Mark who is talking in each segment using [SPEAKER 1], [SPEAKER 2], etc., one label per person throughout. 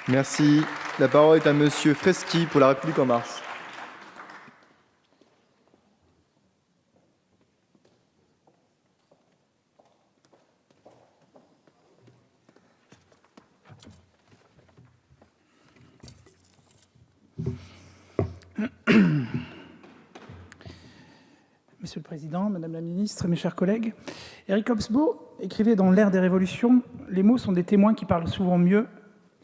[SPEAKER 1] Merci. La parole est à Monsieur Freschi pour La République En Marche.
[SPEAKER 2] Monsieur le Président, Madame la Ministre, mes chers collègues, Eric Hobsbawm écrivait dans L'ère des révolutions, les mots sont des témoins qui parlent souvent mieux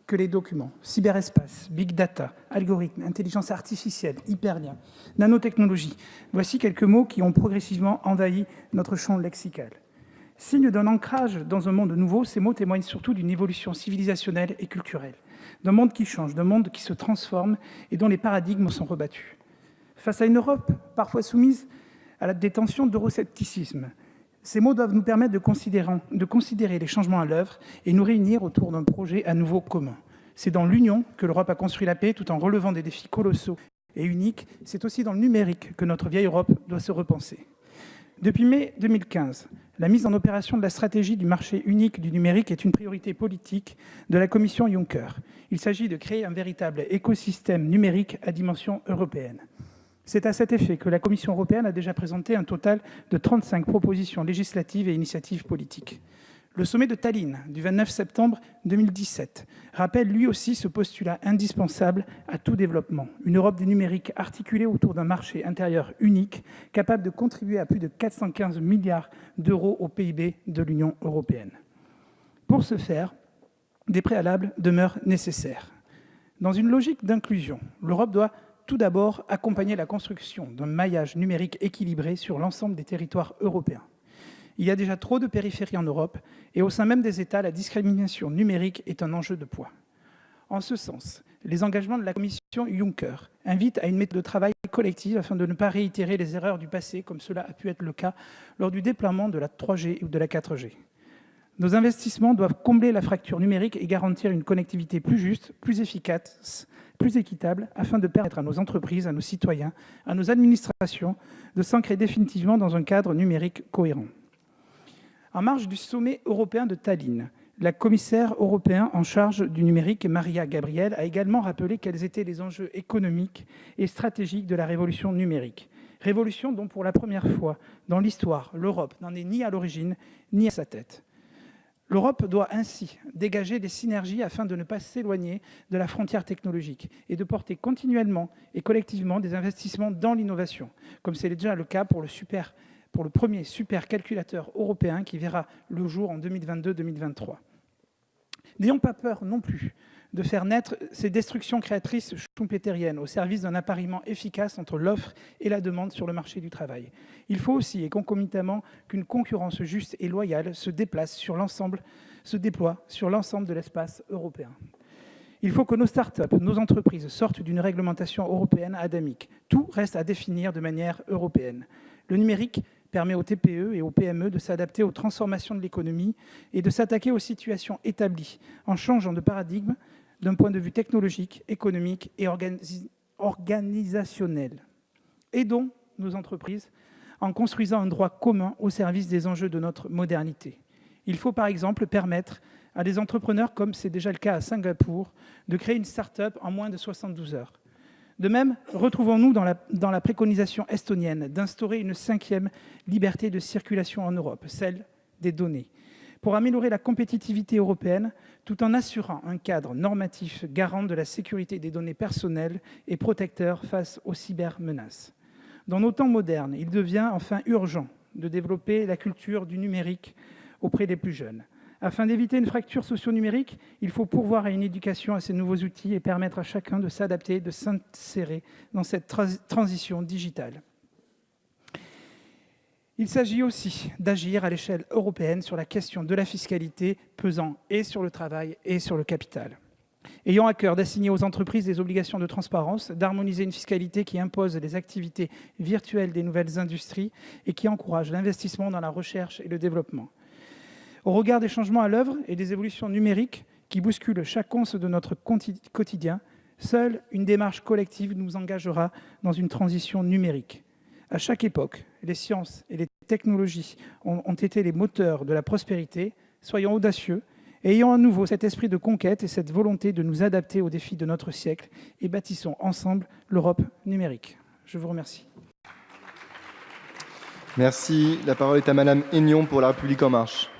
[SPEAKER 2] que les documents. Cyberespace, big data, algorithmes, intelligence artificielle, hyperlien, nanotechnologie. Voici quelques mots qui ont progressivement envahi notre champ lexical. Signe d'un ancrage dans un monde nouveau, ces mots témoignent surtout d'une évolution civilisationnelle et culturelle, d'un monde qui change, d'un monde qui se transforme et dont les paradigmes sont rebattus. Face à une Europe parfois soumise à la détention d'euroscepticisme, ces mots doivent nous permettre de considérer les changements à l'œuvre et nous réunir autour d'un projet à nouveau commun. C'est dans l'union que l'Europe a construit la paix tout en relevant des défis colossaux et uniques. C'est aussi dans le numérique que notre vieille Europe doit se repenser. Depuis mai 2015, la mise en opération de la stratégie du marché unique du numérique est une priorité politique de la Commission Juncker. Il s'agit de créer un véritable écosystème numérique à dimension européenne. C'est à cet effet que la Commission européenne a déjà présenté un total de 35 propositions législatives et initiatives politiques. Le sommet de Tallinn du 29 septembre 2017 rappelle lui aussi ce postulat indispensable à tout développement. Une Europe du numérique articulée autour d'un marché intérieur unique, capable de contribuer à plus de 415 milliards d'euros au PIB de l'Union européenne. Pour ce faire, des préalables demeurent nécessaires. Dans une logique d'inclusion, l'Europe doit tout d'abord accompagner la construction d'un maillage numérique équilibré sur l'ensemble des territoires européens. Il y a déjà trop de périphéries en Europe et au sein même des États, la discrimination numérique est un enjeu de poids. En ce sens, les engagements de la Commission Juncker invitent à une méthode de travail collective afin de ne pas réitérer les erreurs du passé comme cela a pu être le cas lors du déploiement de la 3G ou de la 4G. Nos investissements doivent combler la fracture numérique et garantir une connectivité plus juste, plus efficace, plus équitable, afin de permettre à nos entreprises, à nos citoyens, à nos administrations de s'ancrer définitivement dans un cadre numérique cohérent. En marge du sommet européen de Tallinn, la commissaire européenne en charge du numérique, Maria Gabriel, a également rappelé quels étaient les enjeux économiques et stratégiques de la révolution numérique. Révolution dont, pour la première fois dans l'histoire, l'Europe n'en est ni à l'origine, ni à sa tête. L'Europe doit ainsi dégager des synergies afin de ne pas s'éloigner de la frontière technologique et de porter continuellement et collectivement des investissements dans l'innovation, comme c'est déjà le cas pour le premier supercalculateur européen qui verra le jour en 2022-2023. N'ayons pas peur non plus de faire naître ces destructions créatrices schumpeteriennes au service d'un appariement efficace entre l'offre et la demande sur le marché du travail. Il faut aussi, et concomitamment, qu'une concurrence juste et loyale se déploie sur l'ensemble de l'espace européen. Il faut que nos start-up, nos entreprises sortent d'une réglementation européenne adamique. Tout reste à définir de manière européenne. Le numérique permet aux TPE et aux PME de s'adapter aux transformations de l'économie et de s'attaquer aux situations établies en changeant de paradigme d'un point de vue technologique, économique et organisationnel. Aidons nos entreprises en construisant un droit commun au service des enjeux de notre modernité. Il faut par exemple permettre à des entrepreneurs, comme c'est déjà le cas à Singapour, de créer une start-up en moins de 72 heures. De même, retrouvons-nous dans la préconisation estonienne d'instaurer une 5e liberté de circulation en Europe, celle des données, pour améliorer la compétitivité européenne tout en assurant un cadre normatif garant de la sécurité des données personnelles et protecteur face aux cybermenaces. Dans nos temps modernes, il devient enfin urgent de développer la culture du numérique auprès des plus jeunes. Afin d'éviter une fracture socio-numérique, il faut pourvoir à une éducation à ces nouveaux outils et permettre à chacun de s'adapter, de s'insérer dans cette transition digitale. Il s'agit aussi d'agir à l'échelle européenne sur la question de la fiscalité pesant et sur le travail et sur le capital. Ayons à cœur d'assigner aux entreprises des obligations de transparence, d'harmoniser une fiscalité qui impose les activités virtuelles des nouvelles industries et qui encourage l'investissement dans la recherche et le développement. Au regard des changements à l'œuvre et des évolutions numériques qui bousculent chaque once de notre quotidien, seule une démarche collective nous engagera dans une transition numérique. À chaque époque, les sciences et les technologies ont été les moteurs de la prospérité. Soyons audacieux Ayons à nouveau cet esprit de conquête et cette volonté de nous adapter aux défis de notre siècle et bâtissons ensemble l'Europe numérique. Je vous remercie.
[SPEAKER 1] Merci. La parole est à Madame Aignan pour La République En Marche.